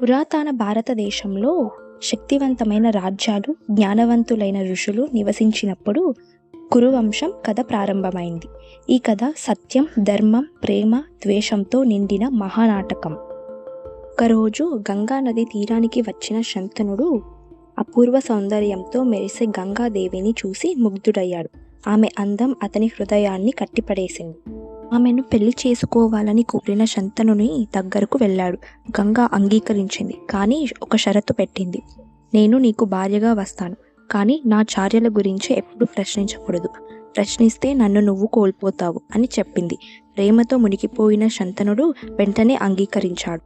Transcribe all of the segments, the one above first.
పురాతన భారతదేశంలో శక్తివంతమైన రాజ్యాలు, జ్ఞానవంతులైన ఋషులు నివసించినప్పుడు కురువంశం కథ ప్రారంభమైంది. ఈ కథ సత్యం, ధర్మం, ప్రేమ, ద్వేషంతో నిండిన మహానాటకం. ఒకరోజు గంగా నది తీరానికి వచ్చిన శంతనుడు అపూర్వ సౌందర్యంతో మెరిసే గంగాదేవిని చూసి ముగ్ధుడయ్యాడు. ఆమె అందం అతని హృదయాన్ని కట్టిపడేసింది. ఆమెను పెళ్లి చేసుకోవాలని కోరిన శంతనుని దగ్గరకు వెళ్ళాడు. గంగా అంగీకరించింది, కానీ ఒక షరతు పెట్టింది. నేను నీకు భార్యగా వస్తాను, కానీ నా చార్యల గురించి ఎప్పుడు ప్రశ్నించకూడదు. ప్రశ్నిస్తే నన్ను నువ్వు కోల్పోతావు అని చెప్పింది. ప్రేమతో మునిగిపోయిన శంతనుడు వెంటనే అంగీకరించాడు.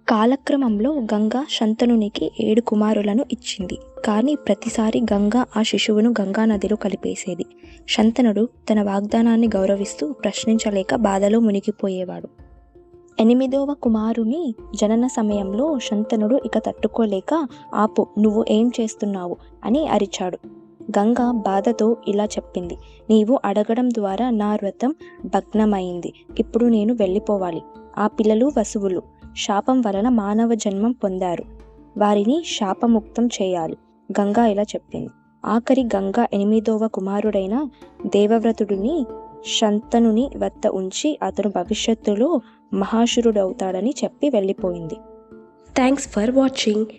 కాలక్రమంలో గంగ శంతనునికి 7 కుమారులను ఇచ్చింది. కానీ ప్రతిసారి గంగ ఆ శిశువును గంగా నదిలో కలిపేసేది. శంతనుడు తన వాగ్దానాన్ని గౌరవిస్తూ ప్రశ్నించలేక బాధలో మునిగిపోయేవాడు. 8వ కుమారుని జనన సమయంలో శంతనుడు ఇక తట్టుకోలేక, ఆపు, నువ్వు ఏం చేస్తున్నావు అని అరిచాడు. గంగ బాధతో ఇలా చెప్పింది, నీవు అడగడం ద్వారా నా వ్రతం భగ్నమైంది. ఇప్పుడు నేను వెళ్ళిపోవాలి. ఆ పిల్లలు వసువులు శాపం వలన మానవ జన్మం పొందారు. వారిని శాపముక్తం చేయాలి. గంగా ఇలా చెప్పింది. ఆఖరి గంగా 8వ కుమారుడైన దేవవ్రతుడిని శంతనుని వద్ద ఉంచి అతను భవిష్యత్తులో మహాశురుడవుతాడని చెప్పి వెళ్ళిపోయింది. Thanks for watching.